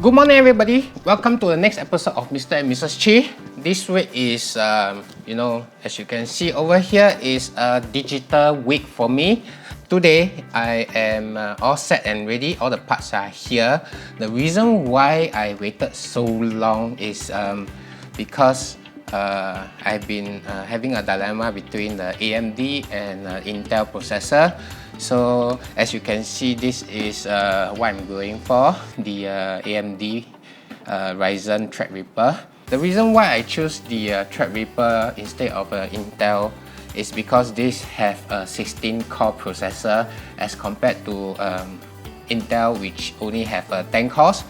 Good morning, everybody. Welcome to the next episode of Mr. and Mrs. Chi. This week is, as you can see over here, is a digital week for me. Today, I am all set and ready. All the parts are here. The reason why I waited so long is because I've been having a dilemma between the AMD and Intel processor. So as you can see, this is what I'm going for, the AMD Ryzen Threadripper. The reason why I choose the Threadripper instead of Intel is because this have a 16-core processor as compared to Intel, which only have 10 cores.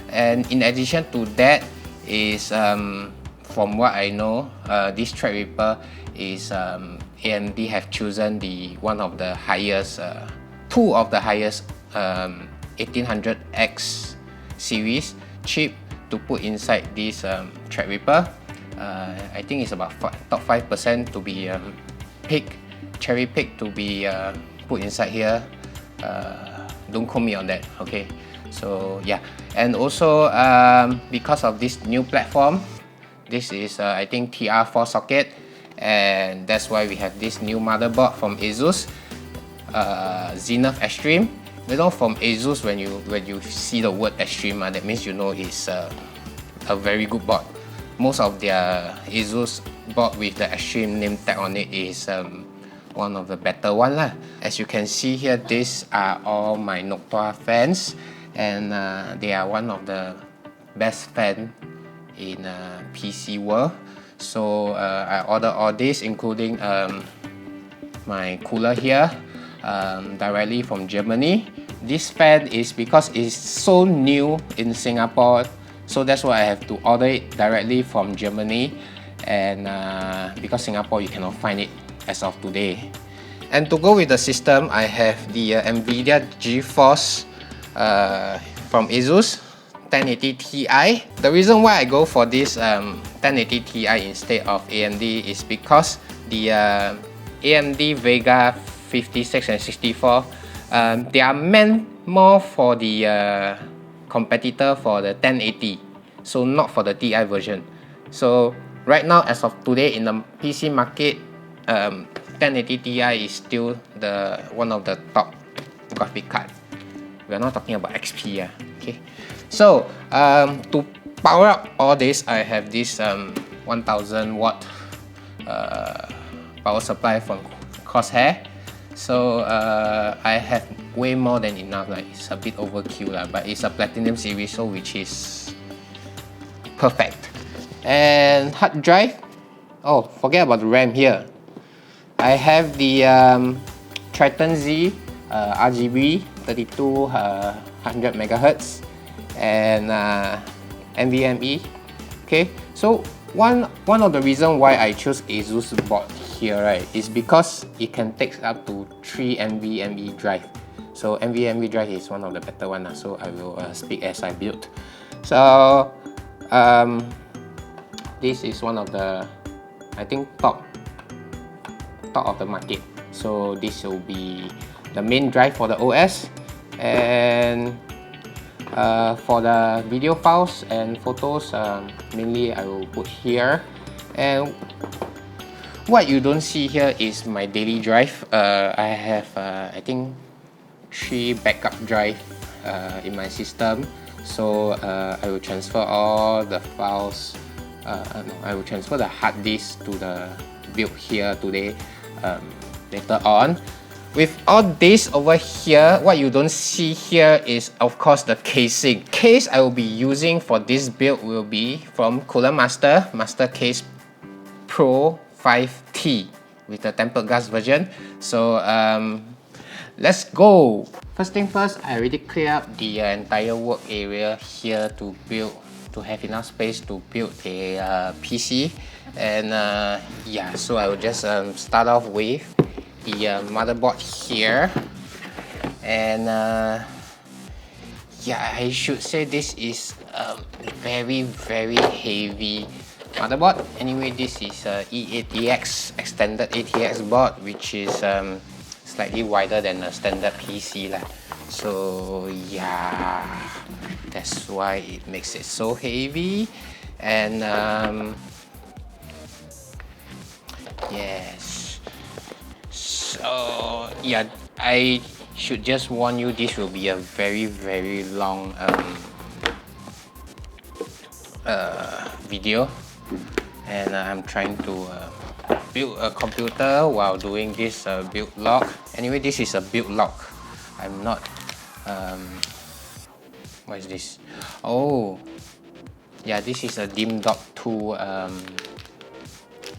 And in addition to that is, from what I know, this Threadripper is AMD have chosen one of the highest, two of the highest 1800X series chip to put inside this Threadripper. I think it's about top 5% to be cherry picked to be put inside here. Don't quote me on that, okay? So yeah, and also because of this new platform, this is I think TR4 socket, and that's why we have this new motherboard from ASUS, Zenith Extreme. You know, from ASUS, when you see the word Extreme, that means you know it's a very good board. Most of their ASUS board with the Extreme name tag on it is one of the better one lah. As you can see here, these are all my Noctua fans, and they are one of the best fan in PC world. So I ordered all this, including my cooler here, directly from Germany. This fan is because it's so new in Singapore, so that's why I have to order it directly from Germany, and because Singapore you cannot find it as of today. And to go with the system, I have the NVIDIA GeForce from ASUS 1080 Ti. The reason why I go for this 1080 Ti instead of AMD is because the AMD Vega 56 and 64, they are meant more for the competitor for the 1080, so not for the Ti version. So right now, as of today in the PC market, 1080 Ti is still one of the top graphic card. We're not talking about XP, okay? So to power up all this, I have this 1000 watt power supply from Crosshair. So I have way more than enough. Like, it's a bit overkill lah, but it's a platinum series, so which is perfect. And hard drive, oh, forget about the RAM here. I have the Triton Z RGB 3200 MHz and NVMe. Okay, so one of the reasons why I chose ASUS board here, right, is because it can take up to 3 NVMe drive. So NVMe drive is one of the better one, so I will speak as I build. So this is one of the, I think, top of the market. So this will be the main drive for the OS, and for the video files and photos, mainly I will put here. And what you don't see here is my daily drive. I have I think 3 backup drive in my system. So I will transfer all the files. I will transfer the hard disk to the build here today, later on. With all this over here, what you don't see here is, of course, the casing. Case I will be using for this build will be from Cooler Master Case Pro 5T with the tempered glass version. So let's go. First thing first, I already clear up the entire work area here to have enough space to build a PC. And yeah, so I will just start off with the motherboard here. And yeah, I should say this is a very heavy motherboard. Anyway, this is E80X extended ATX board, which is slightly wider than a standard PC lah. So yeah, that's why it makes it so heavy. And yes, so yeah, I should just warn you, this will be a very long video, and I'm trying to build a computer while doing this build log. Anyway, this is a build log. I'm not what is this? Oh yeah, this is a dim.2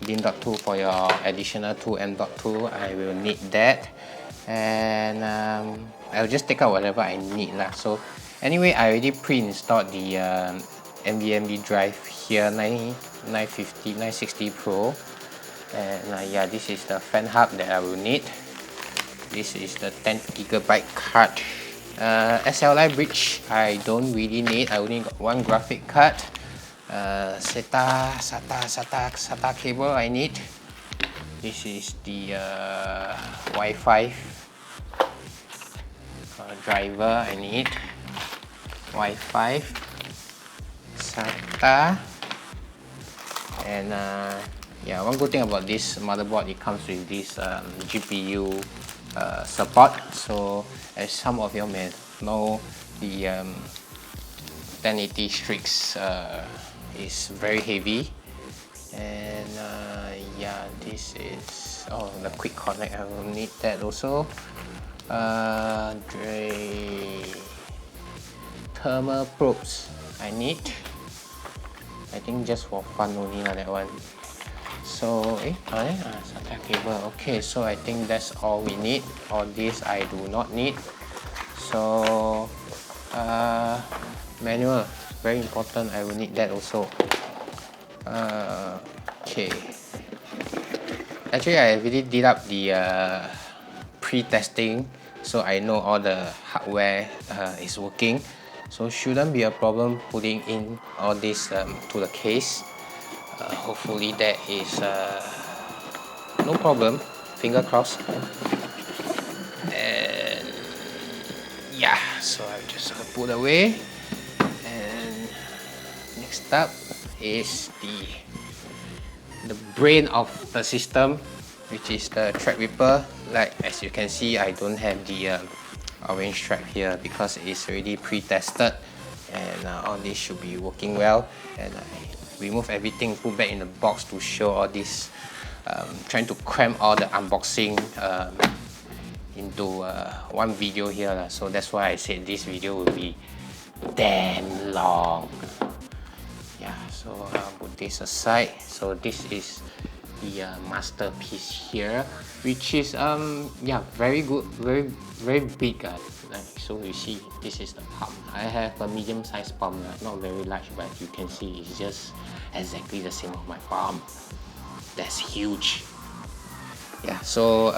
dim.2 for your additional 2m.2. I will need that, and I'll just take out whatever I need lah. So anyway, I already pre-installed the NVMe drive here, 960 Pro, and yeah, this is the fan hub that I will need. This is the 10GB card. SLI bridge I don't really need. I only got one graphic card. SATA cable I need. This is the Wi-Fi driver I need. Wi-Fi, SATA, and yeah, one good thing about this motherboard, it comes with this GPU support. So as some of you may know, the 1080 Strix is very heavy, and yeah, this is the quick connect. I will need that also. Thermal probes I need. I think just for fun only lah, that one. So SATA cable. Okay, so I think that's all we need. All this I do not need. So manual, very important. I will need that also. Okay. Actually, I already did up the pre-testing, so I know all the hardware is working. So shouldn't be a problem putting in all this to the case. Hopefully that is no problem. Finger crossed. And yeah, so I just put away. And next up is the brain of the system, which is the Threadripper. Like as you can see, I don't have the orange strap here because it's already pre-tested, and all this should be working well. And I remove everything, put back in the box to show all this, trying to cram all the unboxing into one video here. So that's why I said this video will be damn long. Yeah, so I'll put this aside. So this is the masterpiece here, which is yeah, very good, very big. Like, so you see, this is the palm. I have a medium-sized palm, not very large, but you can see it's just exactly the same of my palm. That's huge. Yeah, so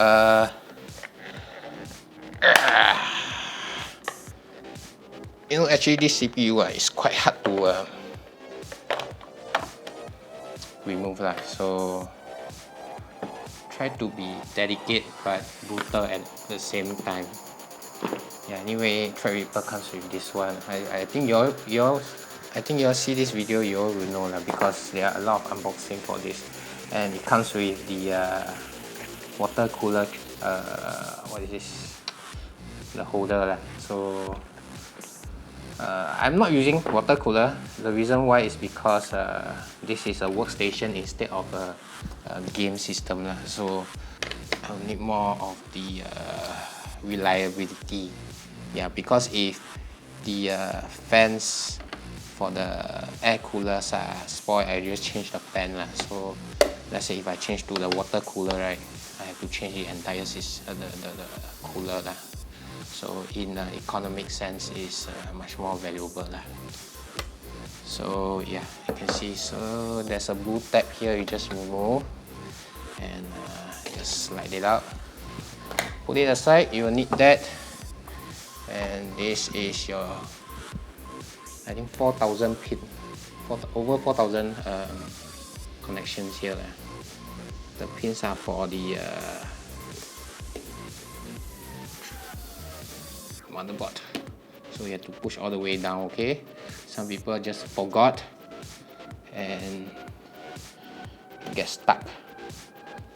you know, actually this CPU is quite hard to remove lah. So try to be delicate but brutal at the same time. Yeah, anyway, Threadripper comes with this one. I think you all see this video, you all will know lah, because there are a lot of unboxing for this, and it comes with the water cooler. What is this? The holder lah. So I'm not using water cooler. The reason why is because this is a workstation instead of a game system lah. So I'll need more of the reliability. Yeah, because if the fans for the air coolers are spoiled, I just change the fan lah. So let's say if I change to the water cooler, right, I have to change the entire system, the cooler lah. So in economic sense, is much more valuable lah. So yeah, you can see. So there's a blue tab here. You just remove and just slide it out. Put it aside. You will need that. And this is your, I think 4,000 pin, over 4,000 connections here. The pins are for the motherboard. So you have to push all the way down, okay? Some people just forgot and get stuck.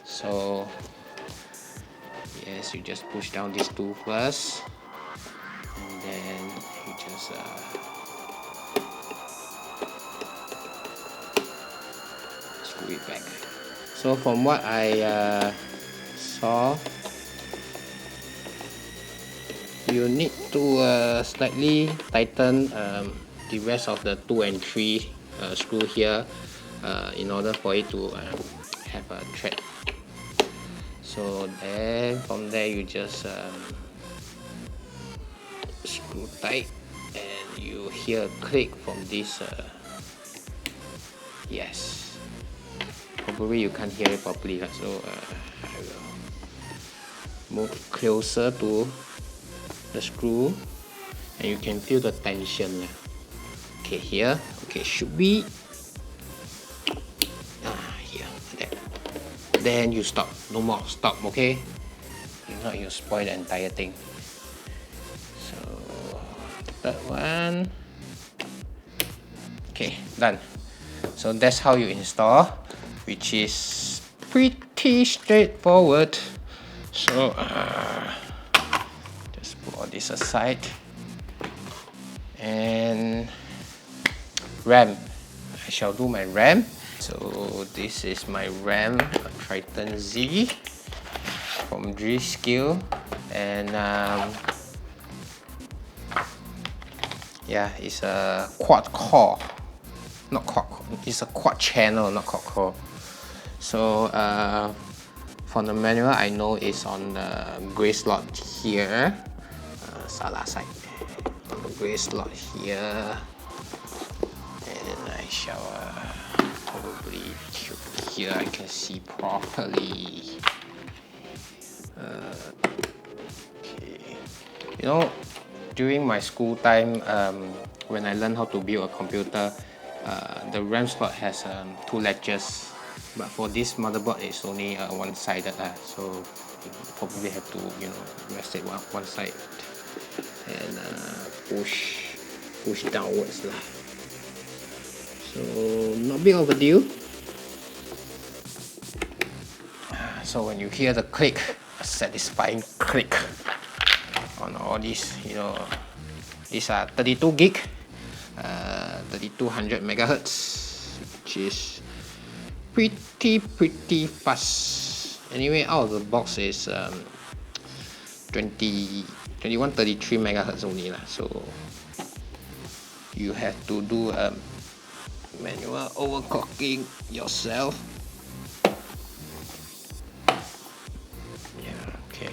So yes, you just push down these two first, and then you just screw it back. So from what I saw, you need to slightly tighten the rest of the 2 and 3 screw here in order for it to have a thread. So then from there you just screw tight, and you hear a click from this. Yes, probably you can't hear it properly, so I will move closer to the screw, and you can feel the tension. Okay, here. Okay, should be here. There. Then you stop. No more. Stop. Okay. If not, you spoil the entire thing. So third one. Okay, done. So that's how you install, which is pretty straightforward. So just put all this aside. And RAM, I shall do my RAM. So this is my RAM, Triton Z from G-Skill, and yeah, it's a quad core, not quad core, it's a quad channel, not quad core. So from the manual, I know it's on the gray slot here, salah side, on the gray slot here, and I shall probably tilt here, I can see properly. Okay, you know, during my school time, when I learned how to build a computer, the RAM slot has 2 latches, but for this motherboard it's only one-sided, so you probably have to, you know, rest it one side and push downwards lah. So not big of a deal. So when you hear the click, a satisfying click on all these, you know, these are 32 gig, 3200 megahertz, which is pretty fast. Anyway, out of the box is 2133 megahertz only lah. So you have to do manual overclocking yourself. Yeah, okay.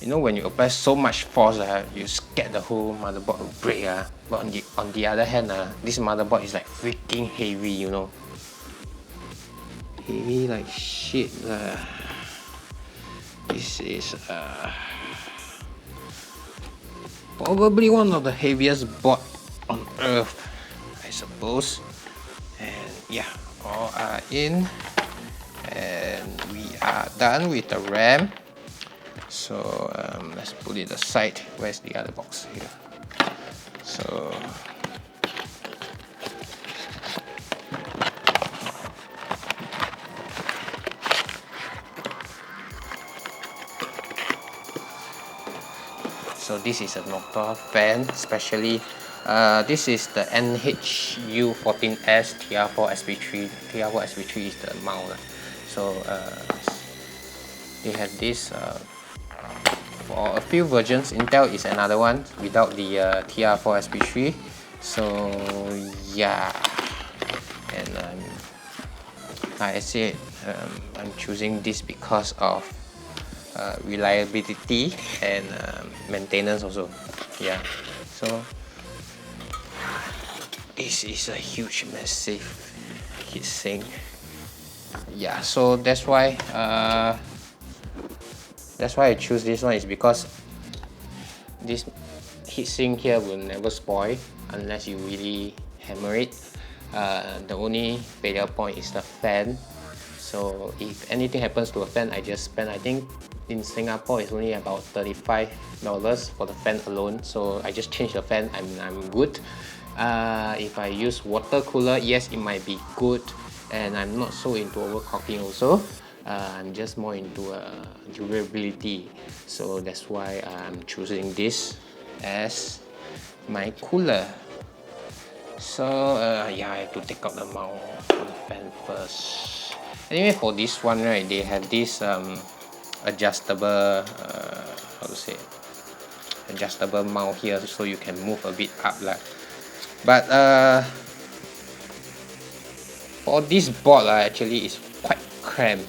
You know, when you apply so much force, you scared the whole motherboard will break. But on the other hand, this motherboard is like freaking heavy, you know. Heavy like shit. This is probably one of the heaviest board on earth, I suppose. And yeah, all are in, and we are done with the RAM. So let's put it aside. Where's the other box? Here. So this is a Noctua fan, especially this is the NHU14S TR4 SP3. TR4 SP3 is the mount. So they have this for a few versions. Intel is another one without the TR4 SP3. So yeah, and like I said, I'm choosing this because of reliability and maintenance also. Yeah, so this is a huge, massive heatsink. Yeah, so that's why I choose this one, is because this heatsink here will never spoil unless you really hammer it. The only failure point is the fan. So if anything happens to a fan, I just spend, I think in Singapore it's only about $35 for the fan alone. So I just change the fan and I'm good. If I use water cooler, yes, it might be good, and I'm not so into overclocking also. I'm just more into durability, so that's why I'm choosing this as my cooler. So yeah, I have to take out the mount for the fan first. Anyway, for this one, right, they have this adjustable how to say, adjustable mount here, so you can move a bit up lah. But for this board actually is quite cramped.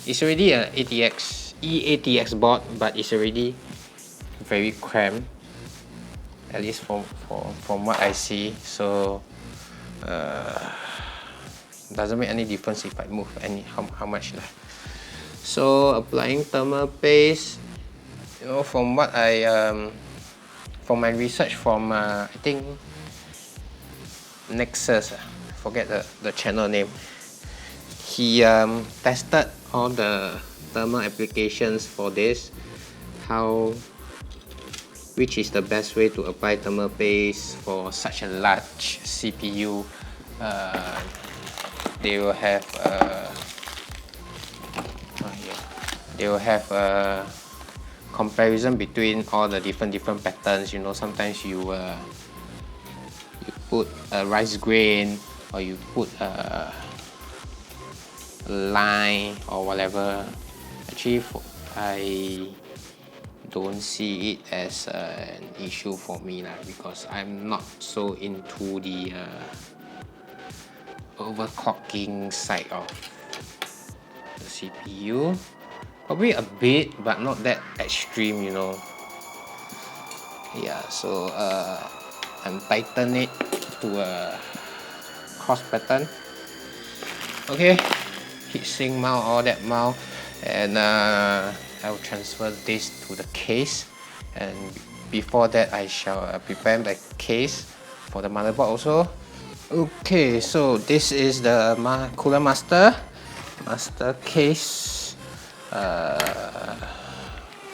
It's already an ATX board, but it's already very cramped, at least from what I see. So doesn't make any difference if I move how much lah. So applying thermal paste, you know, from what I from my research from I think Nexus, forget the channel name, he tested all the thermal applications for this, which is the best way to apply thermal paste for such a large CPU. They will have a comparison between all the different patterns. You know, sometimes you put a rice grain, or you put a line or whatever. Actually, I don't see it as an issue for me lah, because I'm not so into the overclocking side of the CPU. Probably a bit, but not that extreme, you know. Yeah, so I'm tighten it to a cross pattern. Okay, heatsink mount, all that mount, and I'll transfer this to the case. And before that, I shall prepare the case for the motherboard also. Okay, so this is the cooler master case,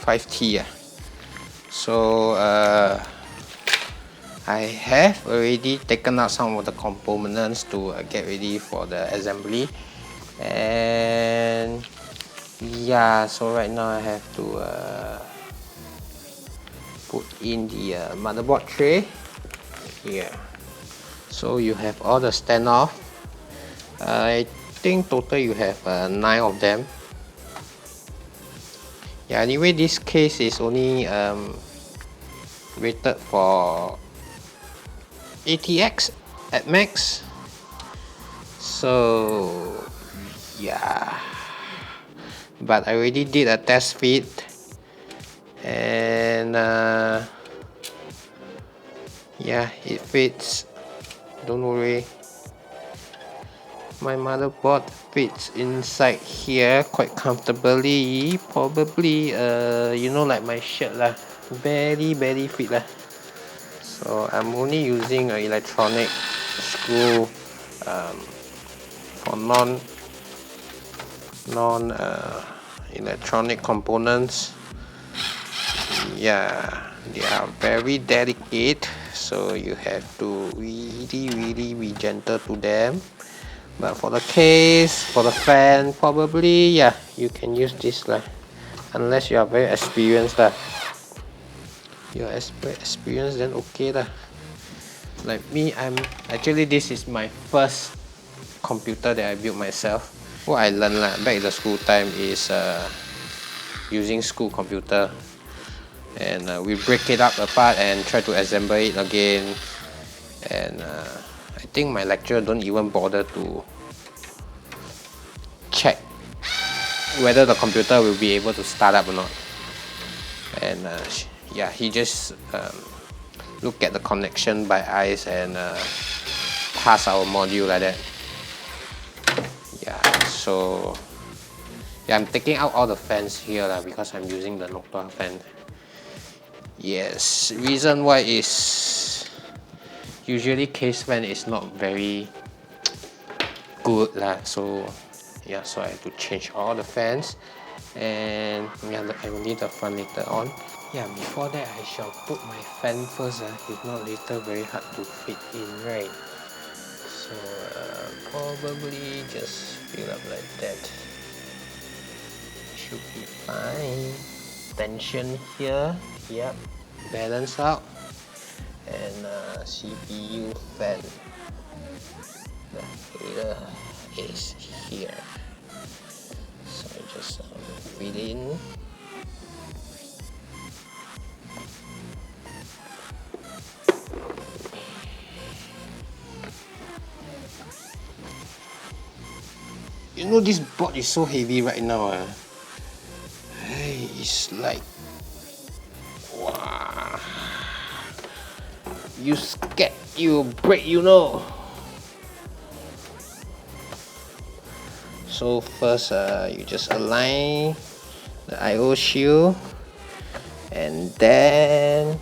5T. So I have already taken out some of the components to get ready for the assembly, and yeah, so right now I have to put in the motherboard tray here. So you have all the standoff. I think total you have 9 of them. Yeah, anyway, this case is only rated for ATX at max. So yeah, but I already did a test fit, and yeah, it fits. Don't worry, my motherboard fits inside here quite comfortably. Probably you know, like my shirt lah, very fit lah. So I'm only using an electronic screw for non electronic components. Yeah, they are very delicate, so you have to really be gentle to them. But for the case, for the fan, probably yeah, you can use this lah, unless you are very experienced lah. You're experienced, then okay lah. Like me, actually this is my first computer that I built myself. What I learned lah back in the school time is using school computer, and we break it up apart and try to assemble it again. And I think my lecturer don't even bother to check whether the computer will be able to start up or not. And yeah, he just look at the connection by eyes and pass our module like that. Yeah, so yeah, I'm taking out all the fans here lah, because I'm using the Noctua fan. Yes, reason why is usually case fan is not very good lah, so Yeah, so I have to change all the fans, and yeah, I will need the fan later on. Yeah, before that I shall put my fan first, if not later very hard to fit in, right? So probably just fill up like that. Should be fine. Tension here, yep, balance out, and CPU fan. The header is here. So I just fit in. You know, this board is so heavy right now. Hey, it's like, wow. You scared you break, you know. So first, you just align the I/O shield, and then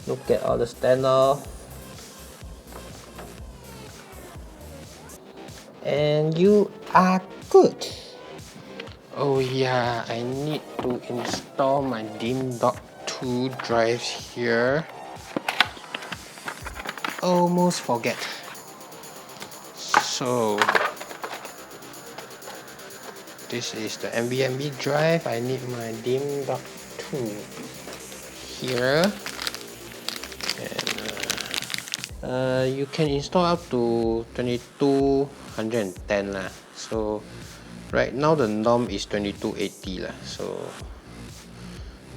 look at all the standoff. And you are good. Oh yeah, I need to install my DIMM.2 drives here. Almost forget. So this is the NVMe drive. I need my DIMM.2 here. And you can install up to 2210 lah. So right now the norm is 2280 lah. So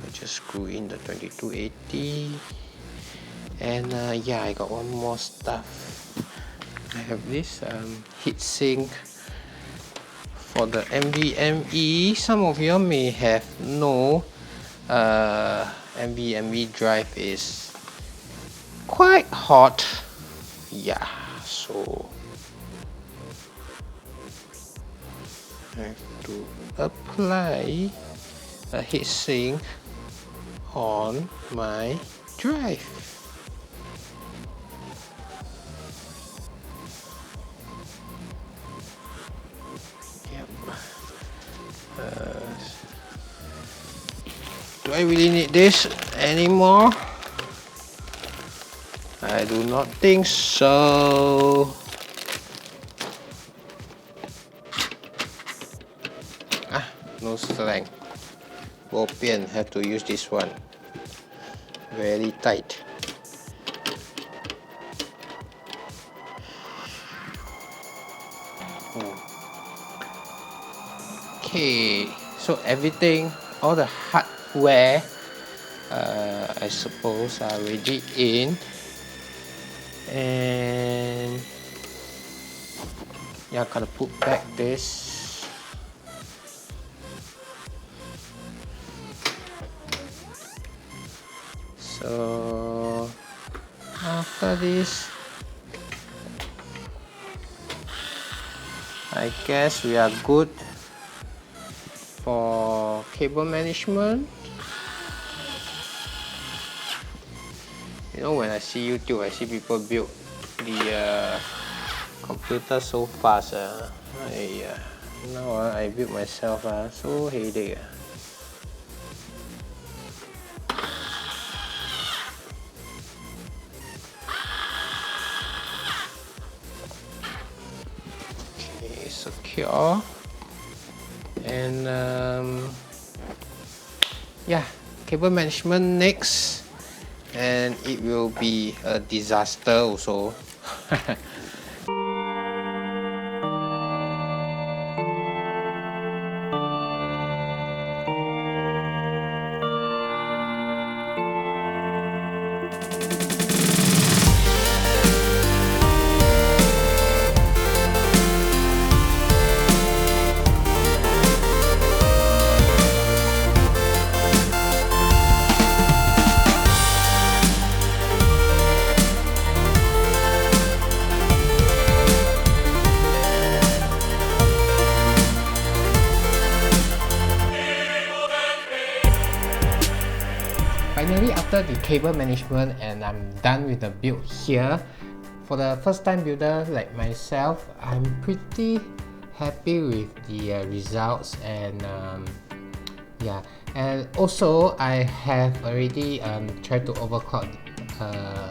I just screw in the 2280. And yeah, I got one more stuff. I have this heatsink for the NVMe. Some of you may have know NVMe drive is quite hot. Yeah, so I have to apply a heatsink on my drive. Yep. Do I really need this anymore? I do not think so. No slang. Bopian, have to use this one. Very tight. Okay, so everything, all the hardware, I suppose are already in. And yeah, gotta put back this. So after this, I guess we are good for cable management. You know, when I see YouTube, I see people build the computer so fast. Now I build myself, so headache. Okay, secure. And yeah, cable management next. And it will be a disaster also. Finally, after the cable management, and I'm done with the build here. For the first time builder like myself, I'm pretty happy with the results, and yeah, and also I have already tried to overclock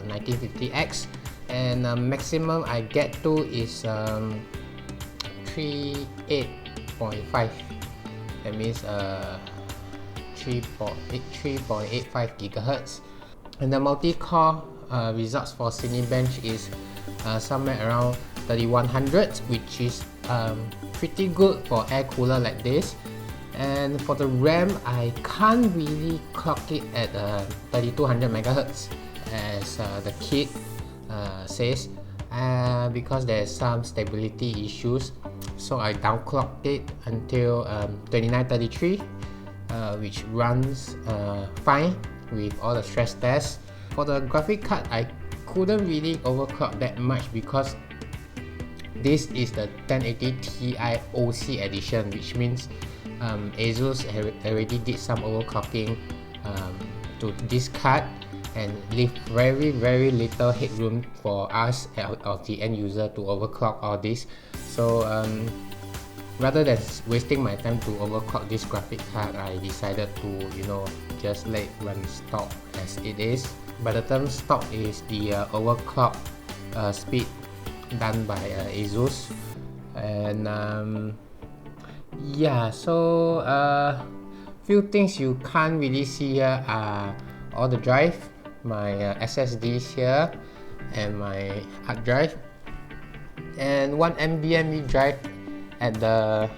1950X, and maximum I get to is 3.85. That means 3.85 gigahertz, and the multi-core results for Cinebench is somewhere around 3100, which is pretty good for air cooler like this. And for the RAM, I can't really clock it at 3200 megahertz as the kit says, because there's some stability issues, so I downclocked it until 2933, which runs fine with all the stress tests. For the graphic card, I couldn't really overclock that much because this is the 1080 Ti OC edition, which means ASUS already did some overclocking to this card and leave very little headroom for us of the end user to overclock all this. So rather than wasting my time to overclock this graphic card, I decided to just let it run stock as it is. By the term stock is the overclock speed done by ASUS. And yeah, so few things you can't really see here are all the drive, my SSDs here, and my hard drive, and one NVMe drive at the,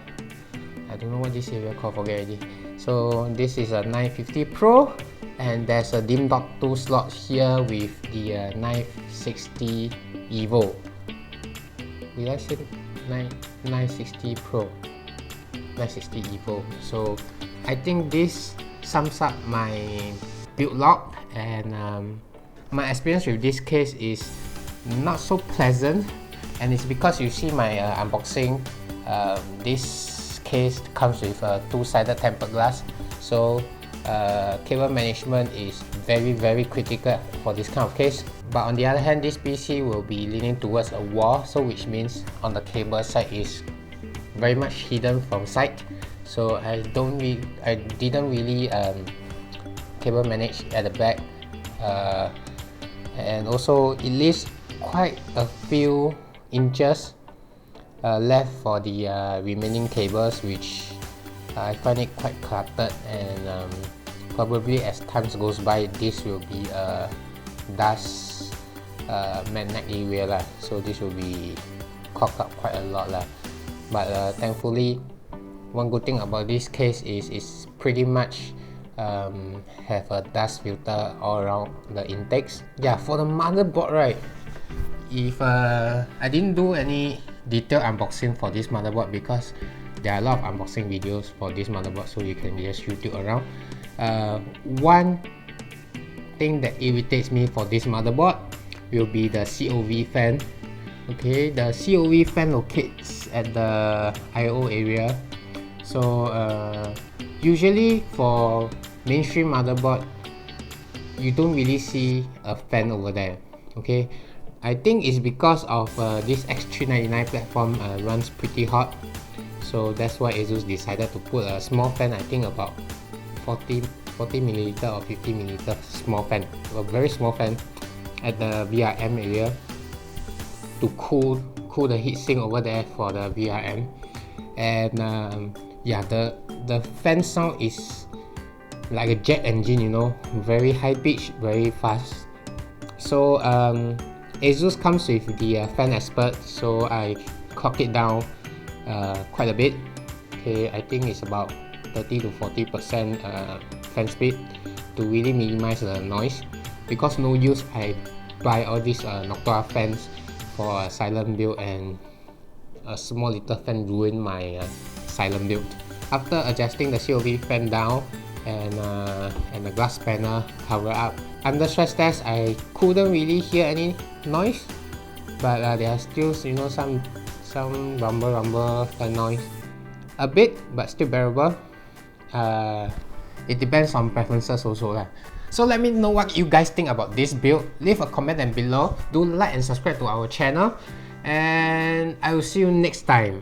I don't know what this area called, forget already. So this is a 950 Pro, and there's a DIMM.2 slot here with the 960 Evo. Did I say 960 Pro? 960 Evo. So I think this sums up my build log, and my experience with this case is not so pleasant, and it's because you see my unboxing. This case comes with a two-sided tempered glass, so cable management is very critical for this kind of case. But on the other hand, this PC will be leaning towards a wall, so which means on the cable side is very much hidden from sight. So I didn't really cable manage at the back, and also it leaves quite a few inches left for the remaining cables, which I find it quite cluttered, and probably as time goes by, this will be a dust magnet area lah. So this will be clogged up quite a lot lah. But thankfully, one good thing about this case is it's pretty much have a dust filter all around the intakes. Yeah, for the motherboard, right, if I didn't do any detailed unboxing for this motherboard because there are a lot of unboxing videos for this motherboard, so you can just YouTube around. One thing that irritates me for this motherboard will be the COV fan. Okay, the COV fan locates at the I/O area. So usually for mainstream motherboard, you don't really see a fan over there. Okay, I think it's because of this X399 platform runs pretty hot, so that's why ASUS decided to put a small fan. I think about 40 milliliter or 50 milliliter small fan, a very small fan at the VRM area to cool the heatsink over there for the VRM. And yeah, the fan sound is like a jet engine, very high pitch, very fast. So ASUS comes with the fan expert, so I clock it down quite a bit. Okay, I think it's about 30 to 40% fan speed to really minimize the noise, because no use I buy all these Noctua fans for a silent build and a small little fan ruin my silent build. After adjusting the COV fan down and the glass panel cover up, under stress test I couldn't really hear any noise, but there are still some rumble fan noise, a bit, but still bearable. It depends on preferences also lah. So let me know what you guys think about this build. Leave a comment down below. Do like and subscribe to our channel, and I will see you next time.